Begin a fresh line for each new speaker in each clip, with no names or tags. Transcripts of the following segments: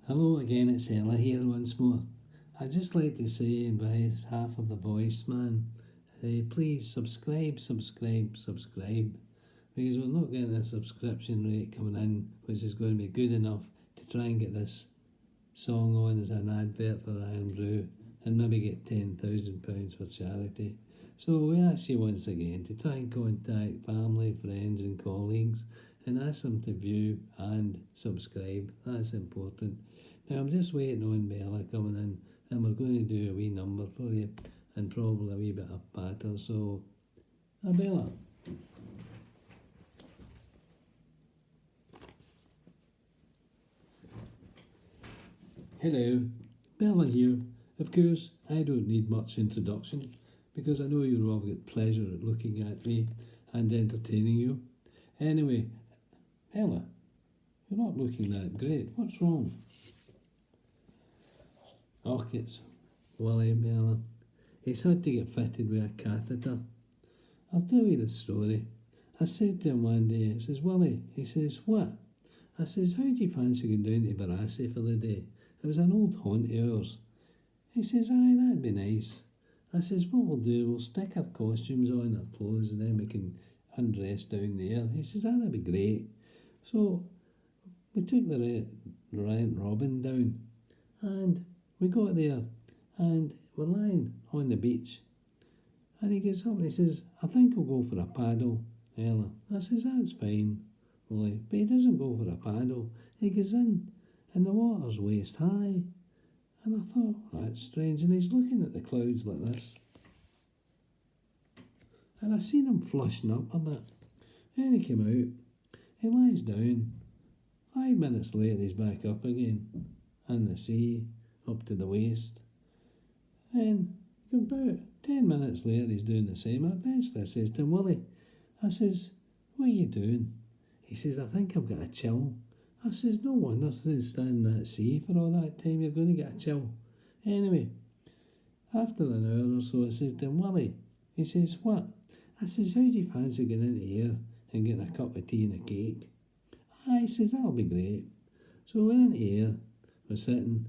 Hello again, it's Ella here once more. I'd just like to say, on behalf of the voice man, please subscribe, because we're not getting a subscription rate coming in, which is going to be good enough to try and get this song on as an advert for Iron Brew and maybe get £10,000 for charity. So we ask you once again to try and contact family, friends and colleagues and ask them to view and subscribe. That's important. Now I'm just waiting on Bella coming in and we're going to do a wee number for you and probably a wee bit of patter. So, Bella. Hello, Bella here. Of course, I don't need much introduction because I know you've all got pleasure at looking at me and entertaining you. Anyway, Bella, you're not looking that great. What's wrong? Och, it's Willie, Bella. He's had to get fitted with a catheter. I'll tell you the story. I said to him one day, I says, Willie, he says, what? I says, how do you fancy going down to Barassi for the day? It was an old haunt of ours. He says, aye, that'd be nice. I says, what we'll do, we'll stick our costumes on, our clothes, and then we can undress down there. He says, that'd be great. So we took the Rent Robin down, and we got there, and we're lying on the beach. And he gets up and he says, I think I'll go for a paddle, Ella. I says, that's fine, Willie. But he doesn't go for a paddle. He goes in, and the water's waist high. And I thought, that's strange. And he's looking at the clouds like this. And I seen him flushing up a bit. Then he came out. He lies down. 5 minutes later, he's back up again. In the sea, up to the waist. And about 10 minutes later, he's doing the same. Eventually, I says to him, Willie, I says, what are you doing? He says, I think I've got a chill. I says, no wonder standing that sea for all that time, you're going to get a chill. Anyway, after an hour or so, I says to him, Willie, he says, what? I says, how do you fancy getting into here and getting a cup of tea and a cake? He says, that'll be great. So we went into here, we're sitting,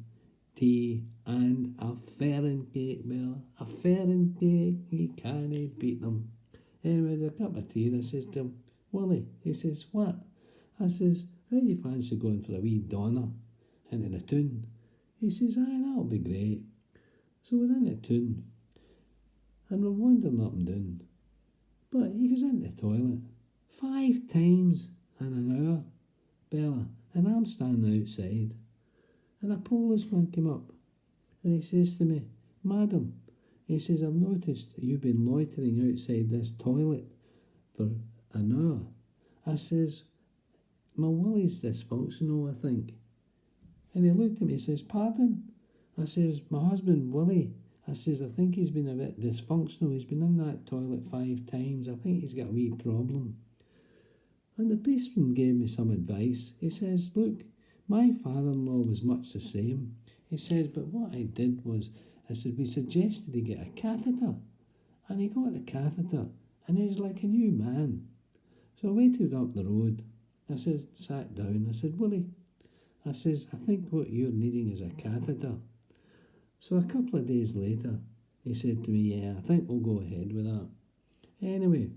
tea and a ferrin cake, Bella. A ferrin cake, you can't beat them. Anyway, a cup of tea, and I says to him, Willie, he says, what? I says, how do you fancy going for a wee donner into the tune? He says, aye, that'll be great. So we're in the tune, and we're wandering up and down. But he goes into the toilet 5 times in an hour, Bella, and I'm standing outside. And a policeman came up, and he says to me, Madam, he says, I've noticed you've been loitering outside this toilet for an hour. I says, my Willie's dysfunctional, I think. And he looked at me and says, pardon? I says, my husband, Willie, I says, I think he's been a bit dysfunctional. He's been in that toilet 5 times. I think he's got a wee problem. And the policeman gave me some advice. He says, look, my father-in-law was much the same. He says, but what I did was, I said, we suggested he get a catheter. And he got the catheter, and he was like a new man. So I waited up the road. I said, sat down. I said, Willie, I says, I think what you're needing is a catheter. So a couple of days later, he said to me, yeah, I think we'll go ahead with that. Anyway,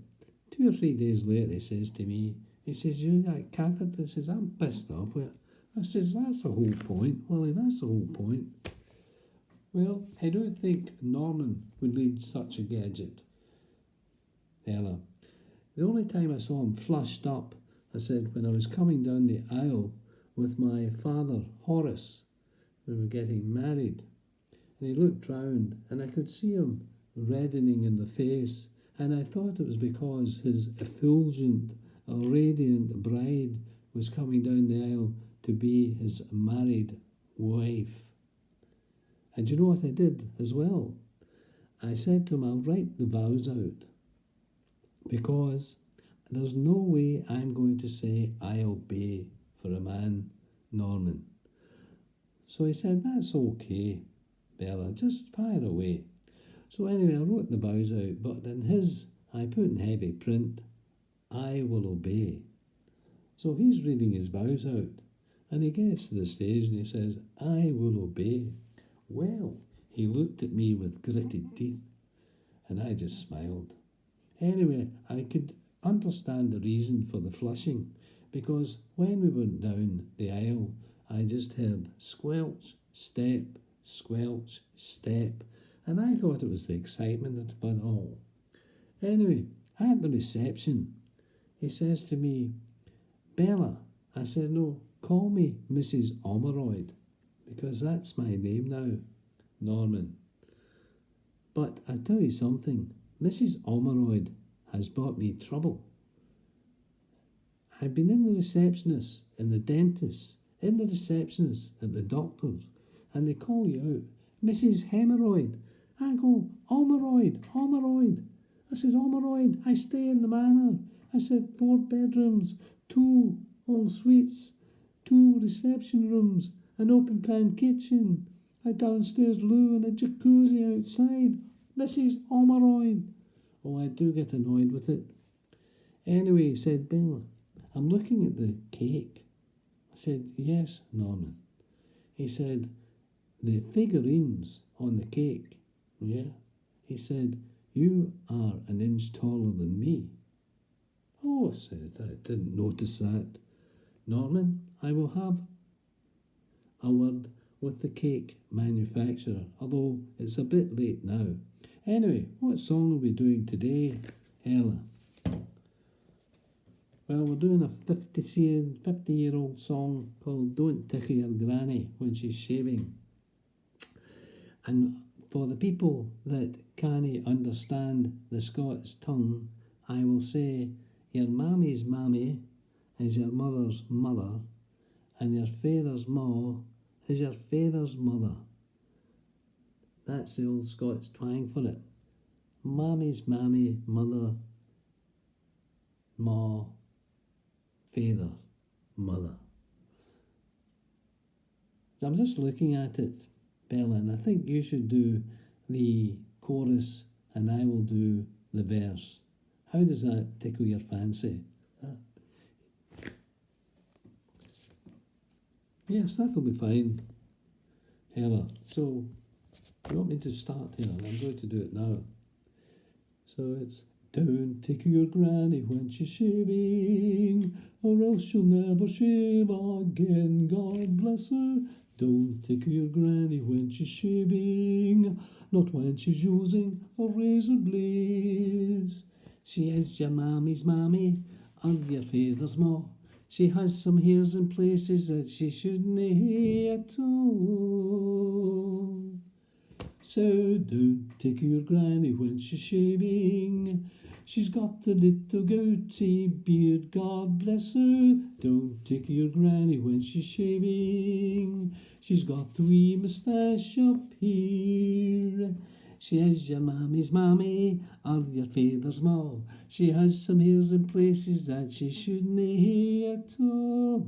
2 or 3 days later, he says to me, he says, you that catheter? He says, I'm pissed off with it. I says, that's the whole point, Willie, that's the whole point. Well, I don't think Norman would need such a gadget, Ella. The only time I saw him flushed up, I said, when I was coming down the aisle with my father, Horace, we were getting married. And he looked round, and I could see him reddening in the face, and I thought it was because his effulgent, radiant bride was coming down the aisle to be his married wife. And you know what I did as well? I said to him, I'll write the vows out, because there's no way I'm going to say I obey for a man, Norman. So he said, that's okay, Bella, just fire away. So anyway, I wrote the vows out, but in his, I put in heavy print, I will obey. So he's reading his vows out, And he gets to the stage and he says, I will obey. Well, he looked at me with gritted teeth, and I just smiled. Anyway, I could understand the reason for the flushing, because when we went down the aisle, I just heard squelch, step, squelch, step, and I thought it was the excitement of it all. Anyway, at the reception, he says to me, Bella. I said, no, call me Mrs. Omeroyd, because that's my name now, Norman. But I tell you something, Mrs. Omeroyd has brought me trouble. I've been in the receptionist, in the dentist, in the receptionist, at the doctor's, and they call you out, Mrs. Hemorrhoid. I go, Omeroyd, Omeroyd. I said, Omeroyd, I stay in the manor. I said, 4 bedrooms, 2 en suites, 2 reception rooms, an open-plan kitchen, a downstairs loo and a jacuzzi outside. Mrs. Omeroyd. Oh, I do get annoyed with it. Anyway, he said, Bella, I'm looking at the cake. I said, yes, Norman. He said, the figurines on the cake, yeah? He said, you are an inch taller than me. Oh, I said, I didn't notice that. Norman, I will have a word with the cake manufacturer, although it's a bit late now. Anyway, what song are we doing today, Ella? Well, we're doing a 50-year-old song called Don't Tickle Your Granny When She's Shaving. And for the people that can't understand the Scots tongue, I will say your mammy's mammy is your mother's mother, and your father's ma is your father's mother. That's the old Scots twang for it. Mammy's mammy, mother, ma, father, mother. So I'm just looking at it, Bella, and I think you should do the chorus and I will do the verse. How does that tickle your fancy? Yes, that'll be fine, Ella. So, you want me to start here? I'm going to do it now. So it's, don't tickle your granny when she's shaving, or else she'll never shave again, God bless her. Don't tickle your granny when she's shaving, not when she's using a razor blades. She is your mammy's mammy, or your father's ma. She has some hairs in places that she shouldn't hae at all. So don't tickle your granny when she's shaving. She's got a little goatee beard, God bless her. Don't tickle your granny when she's shaving. She's got a wee moustache up here. She is your mammy's mammy, or your father's ma. She has some hairs in places that she shouldn't hae at all.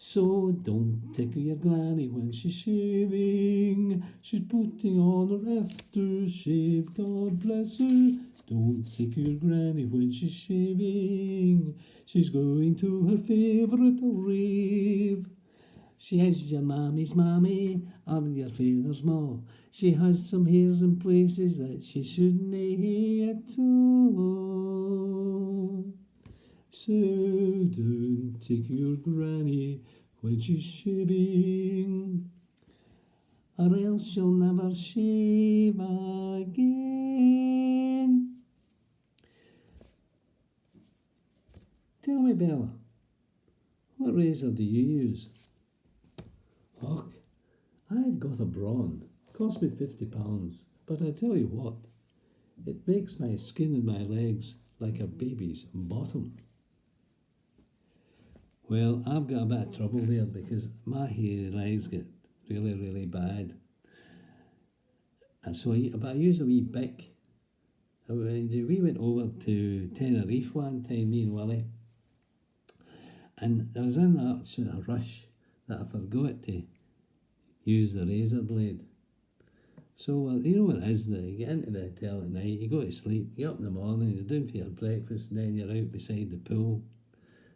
So don't tickle your granny when she's shaving. She's putting on her aftershave, God bless her. Don't tickle your granny when she's shaving. She's going to her favourite rave. She is your mammy's mammy, or your father's ma. She has some hairs in places that she shouldn't hae at all. So don't tickle your granny when she's shaving, or else she'll never shave again. Tell me, Bella, what razor do you use? Look, I've got a Braun. Cost me £50, but I tell you what, it makes my skin and my legs like a baby's bottom. Well, I've got a bit of trouble there because my hairy legs get really, really bad. And so I use a wee bic. We went over to Tenerife one time, me and Willie, and I was in that sort of rush that I forgot to use the razor blade. So, you know what it is, you get into the hotel at night, you go to sleep, you get up in the morning, you're doing for your breakfast, and then you're out beside the pool.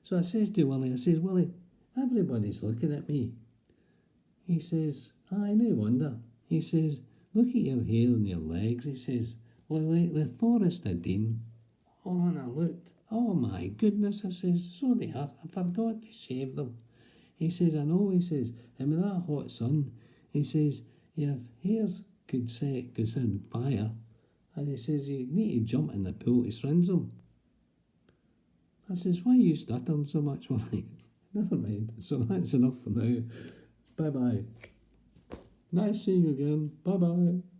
So I says to Willie, I says, Willie, everybody's looking at me. He says, I no wonder. He says, look at your hair and your legs. He says, well, like the Forest of Dean. Oh, and I looked. Oh, my goodness, I says, so they are. I forgot to shave them. He says, I know, he says, and with that hot sun, he says, your hairs could set, goes on fire. And he says, you need to jump in the pool to rinse them. I says, why are you stuttering so much? Well, never mind. So that's enough for now. Bye-bye. Nice seeing you again. Bye-bye.